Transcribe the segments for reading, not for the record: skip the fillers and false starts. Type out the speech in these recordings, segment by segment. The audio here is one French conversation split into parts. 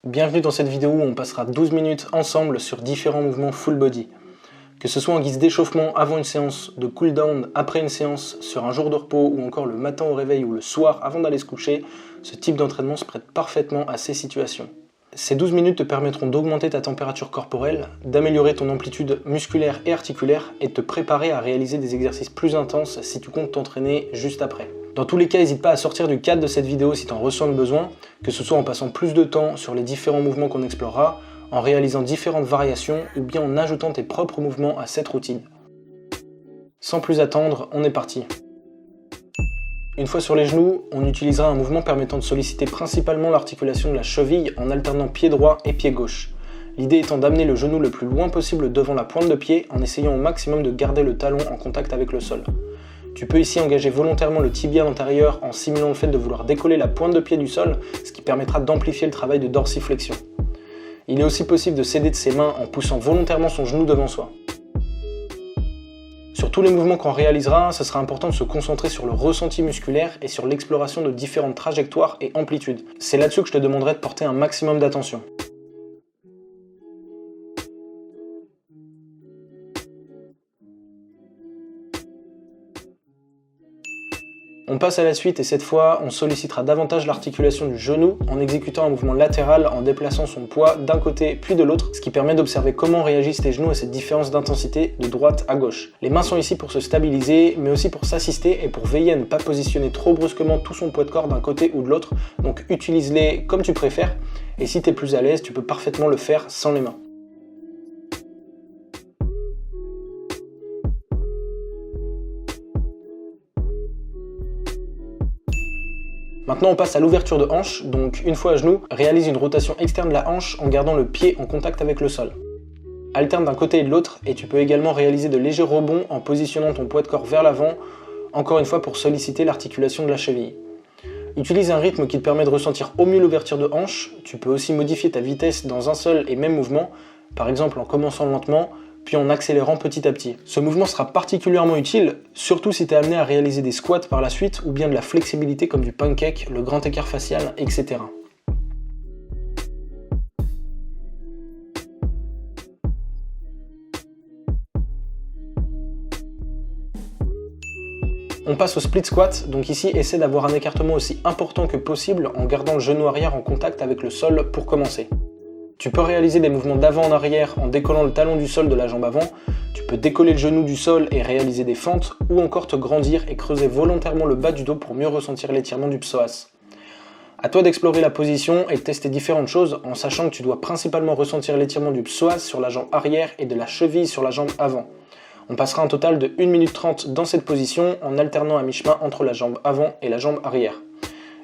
Bienvenue dans cette vidéo où on passera 12 minutes ensemble sur différents mouvements full body. Que ce soit en guise d'échauffement avant une séance, de cool down après une séance, sur un jour de repos ou encore le matin au réveil ou le soir avant d'aller se coucher, ce type d'entraînement se prête parfaitement à ces situations. Ces 12 minutes te permettront d'augmenter ta température corporelle, d'améliorer ton amplitude musculaire et articulaire et de te préparer à réaliser des exercices plus intenses si tu comptes t'entraîner juste après. Dans tous les cas, n'hésite pas à sortir du cadre de cette vidéo si tu en ressens le besoin, que ce soit en passant plus de temps sur les différents mouvements qu'on explorera, en réalisant différentes variations ou bien en ajoutant tes propres mouvements à cette routine. Sans plus attendre, on est parti. Une fois sur les genoux, on utilisera un mouvement permettant de solliciter principalement l'articulation de la cheville en alternant pied droit et pied gauche. L'idée étant d'amener le genou le plus loin possible devant la pointe de pied en essayant au maximum de garder le talon en contact avec le sol. Tu peux ici engager volontairement le tibia antérieur en simulant le fait de vouloir décoller la pointe de pied du sol, ce qui permettra d'amplifier le travail de dorsiflexion. Il est aussi possible de s'aider de ses mains en poussant volontairement son genou devant soi. Sur tous les mouvements qu'on réalisera, ce sera important de se concentrer sur le ressenti musculaire et sur l'exploration de différentes trajectoires et amplitudes. C'est là-dessus que je te demanderai de porter un maximum d'attention. On passe à la suite et cette fois, on sollicitera davantage l'articulation du genou en exécutant un mouvement latéral en déplaçant son poids d'un côté puis de l'autre, ce qui permet d'observer comment réagissent tes genoux à cette différence d'intensité de droite à gauche. Les mains sont ici pour se stabiliser, mais aussi pour s'assister et pour veiller à ne pas positionner trop brusquement tout son poids de corps d'un côté ou de l'autre, donc utilise-les comme tu préfères, et si tu es plus à l'aise, tu peux parfaitement le faire sans les mains. Maintenant on passe à l'ouverture de hanche, donc une fois à genoux, réalise une rotation externe de la hanche en gardant le pied en contact avec le sol. Alterne d'un côté et de l'autre et tu peux également réaliser de légers rebonds en positionnant ton poids de corps vers l'avant, encore une fois pour solliciter l'articulation de la cheville. Utilise un rythme qui te permet de ressentir au mieux l'ouverture de hanche, tu peux aussi modifier ta vitesse dans un seul et même mouvement, par exemple en commençant lentement, puis en accélérant petit à petit. Ce mouvement sera particulièrement utile, surtout si tu es amené à réaliser des squats par la suite ou bien de la flexibilité comme du pancake, le grand écart facial, etc. On passe au split squat, donc ici essaie d'avoir un écartement aussi important que possible en gardant le genou arrière en contact avec le sol pour commencer. Tu peux réaliser des mouvements d'avant en arrière en décollant le talon du sol de la jambe avant, tu peux décoller le genou du sol et réaliser des fentes, ou encore te grandir et creuser volontairement le bas du dos pour mieux ressentir l'étirement du psoas. A toi d'explorer la position et de tester différentes choses en sachant que tu dois principalement ressentir l'étirement du psoas sur la jambe arrière et de la cheville sur la jambe avant. On passera un total de 1 minute 30 dans cette position en alternant à mi-chemin entre la jambe avant et la jambe arrière.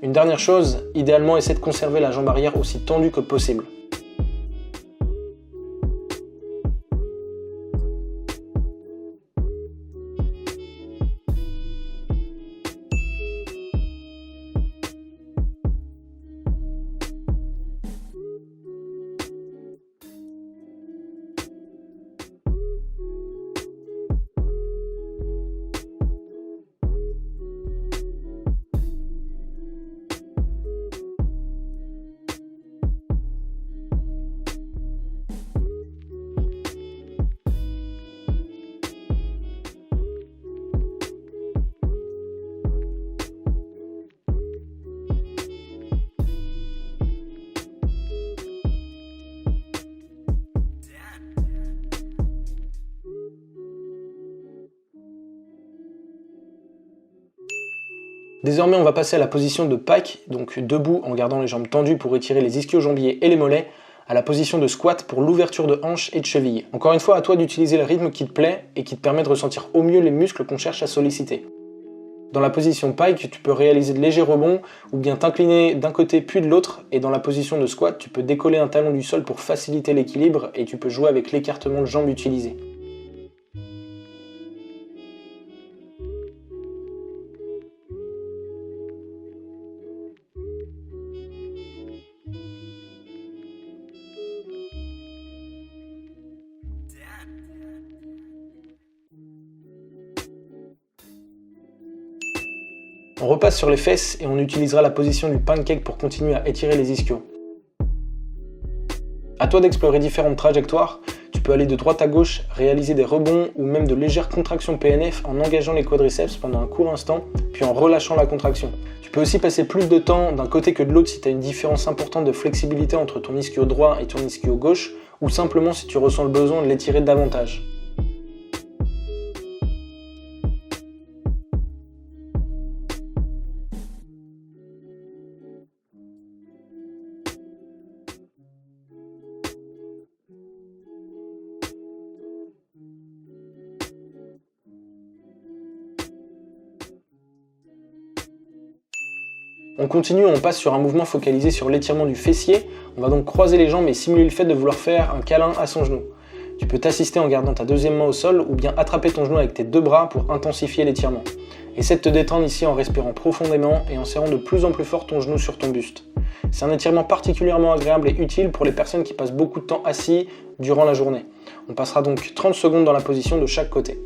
Une dernière chose, idéalement essaie de conserver la jambe arrière aussi tendue que possible. Désormais, on va passer à la position de pike, donc debout en gardant les jambes tendues pour étirer les ischio-jambiers et les mollets, à la position de squat pour l'ouverture de hanche et de cheville. Encore une fois, à toi d'utiliser le rythme qui te plaît et qui te permet de ressentir au mieux les muscles qu'on cherche à solliciter. Dans la position pike, tu peux réaliser de légers rebonds ou bien t'incliner d'un côté puis de l'autre, et dans la position de squat, tu peux décoller un talon du sol pour faciliter l'équilibre et tu peux jouer avec l'écartement de jambes utilisé. On repasse sur les fesses et on utilisera la position du pancake pour continuer à étirer les ischios. À toi d'explorer différentes trajectoires, tu peux aller de droite à gauche, réaliser des rebonds ou même de légères contractions PNF en engageant les quadriceps pendant un court instant, puis en relâchant la contraction. Tu peux aussi passer plus de temps d'un côté que de l'autre si tu as une différence importante de flexibilité entre ton ischio droit et ton ischio gauche, ou simplement si tu ressens le besoin de l'étirer davantage. On continue, on passe sur un mouvement focalisé sur l'étirement du fessier. On va donc croiser les jambes et simuler le fait de vouloir faire un câlin à son genou. Tu peux t'assister en gardant ta deuxième main au sol ou bien attraper ton genou avec tes deux bras pour intensifier l'étirement. Essaie de te détendre ici en respirant profondément et en serrant de plus en plus fort ton genou sur ton buste. C'est un étirement particulièrement agréable et utile pour les personnes qui passent beaucoup de temps assis durant la journée. On passera donc 30 secondes dans la position de chaque côté.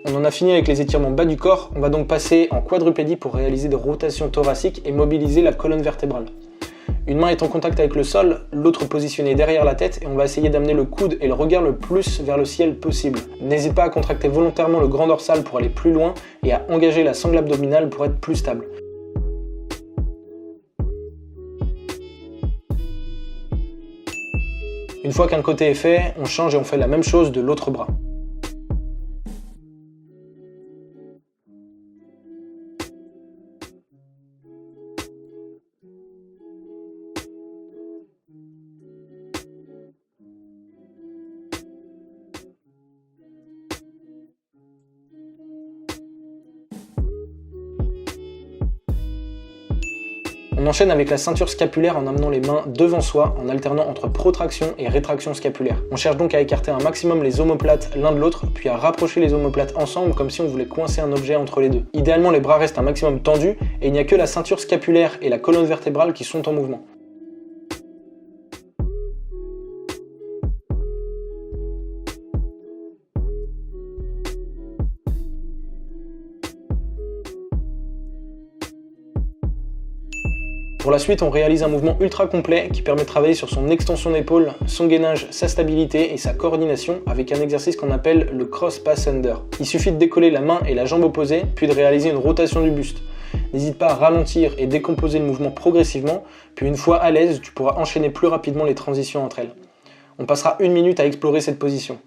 On en a fini avec les étirements bas du corps, on va donc passer en quadrupédie pour réaliser des rotations thoraciques et mobiliser la colonne vertébrale. Une main est en contact avec le sol, l'autre positionnée derrière la tête et on va essayer d'amener le coude et le regard le plus vers le ciel possible. N'hésite pas à contracter volontairement le grand dorsal pour aller plus loin et à engager la sangle abdominale pour être plus stable. Une fois qu'un côté est fait, on change et on fait la même chose de l'autre bras. On enchaîne avec la ceinture scapulaire en amenant les mains devant soi, en alternant entre protraction et rétraction scapulaire. On cherche donc à écarter un maximum les omoplates l'un de l'autre, puis à rapprocher les omoplates ensemble comme si on voulait coincer un objet entre les deux. Idéalement, les bras restent un maximum tendus et il n'y a que la ceinture scapulaire et la colonne vertébrale qui sont en mouvement. Pour la suite, on réalise un mouvement ultra complet qui permet de travailler sur son extension d'épaule, son gainage, sa stabilité et sa coordination avec un exercice qu'on appelle le cross pass under. Il suffit de décoller la main et la jambe opposée, puis de réaliser une rotation du buste. N'hésite pas à ralentir et décomposer le mouvement progressivement, puis une fois à l'aise, tu pourras enchaîner plus rapidement les transitions entre elles. On passera 1 minute à explorer cette position.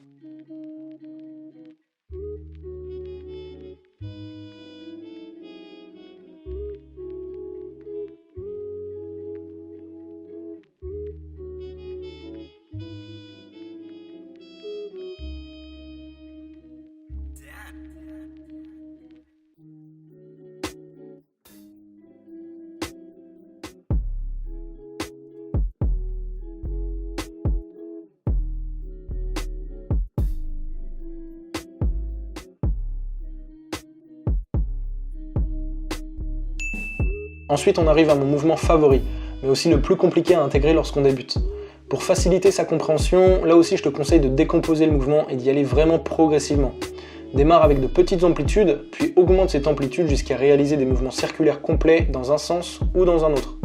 Ensuite, on arrive à mon mouvement favori, mais aussi le plus compliqué à intégrer lorsqu'on débute. Pour faciliter sa compréhension, là aussi je te conseille de décomposer le mouvement et d'y aller vraiment progressivement. Démarre avec de petites amplitudes, puis augmente cette amplitude jusqu'à réaliser des mouvements circulaires complets dans un sens ou dans un autre.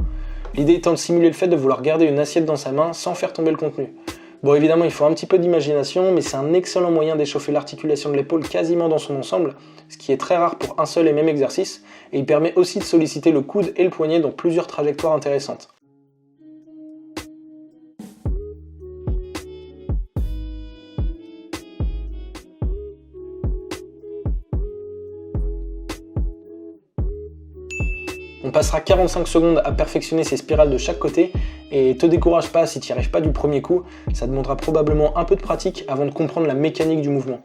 L'idée étant de simuler le fait de vouloir garder une assiette dans sa main sans faire tomber le contenu. Bon, évidemment, il faut un petit peu d'imagination, mais c'est un excellent moyen d'échauffer l'articulation de l'épaule quasiment dans son ensemble, ce qui est très rare pour un seul et même exercice, et il permet aussi de solliciter le coude et le poignet dans plusieurs trajectoires intéressantes. On passera 45 secondes à perfectionner ces spirales de chaque côté et te décourage pas si tu n'y arrives pas du premier coup, ça demandera probablement un peu de pratique avant de comprendre la mécanique du mouvement.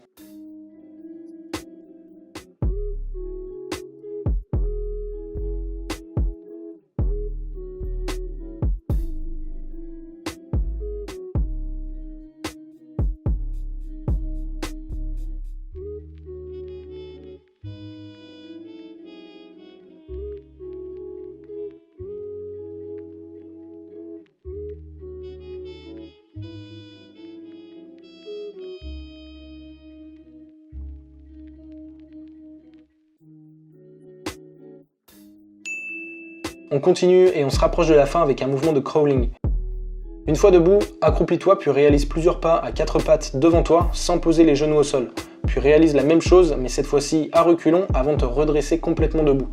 On continue et on se rapproche de la fin avec un mouvement de crawling. Une fois debout, accroupis-toi puis réalise plusieurs pas à 4 pattes devant toi sans poser les genoux au sol. Puis réalise la même chose mais cette fois-ci à reculons avant de te redresser complètement debout.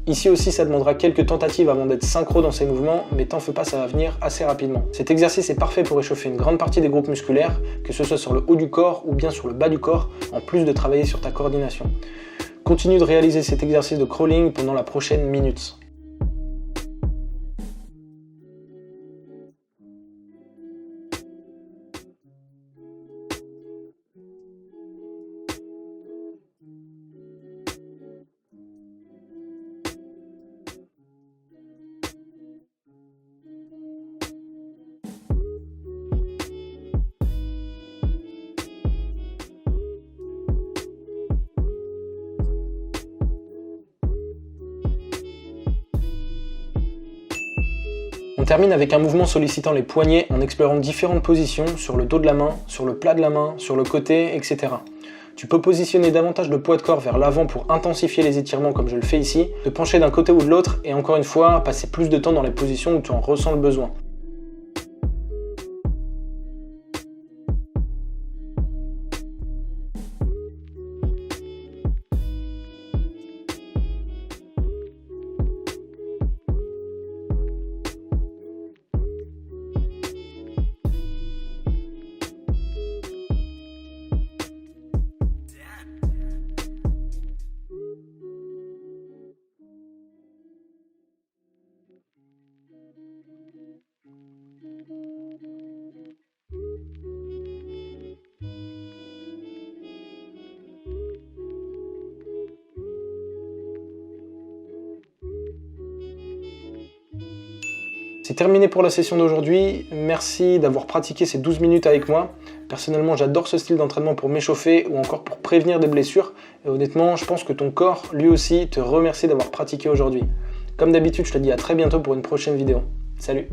Ici aussi ça demandera quelques tentatives avant d'être synchro dans ces mouvements, mais t'en fais pas, ça va venir assez rapidement. Cet exercice est parfait pour échauffer une grande partie des groupes musculaires, que ce soit sur le haut du corps ou bien sur le bas du corps, en plus de travailler sur ta coordination. Continue de réaliser cet exercice de crawling pendant la prochaine minute. On termine avec un mouvement sollicitant les poignets en explorant différentes positions sur le dos de la main, sur le plat de la main, sur le côté, etc. Tu peux positionner davantage le poids de corps vers l'avant pour intensifier les étirements comme je le fais ici, te pencher d'un côté ou de l'autre et encore une fois, passer plus de temps dans les positions où tu en ressens le besoin. C'est terminé pour la session d'aujourd'hui, merci d'avoir pratiqué ces 12 minutes avec moi. Personnellement j'adore ce style d'entraînement pour m'échauffer ou encore pour prévenir des blessures et honnêtement je pense que ton corps lui aussi te remercie d'avoir pratiqué aujourd'hui. Comme d'habitude je te dis à très bientôt pour une prochaine vidéo. Salut!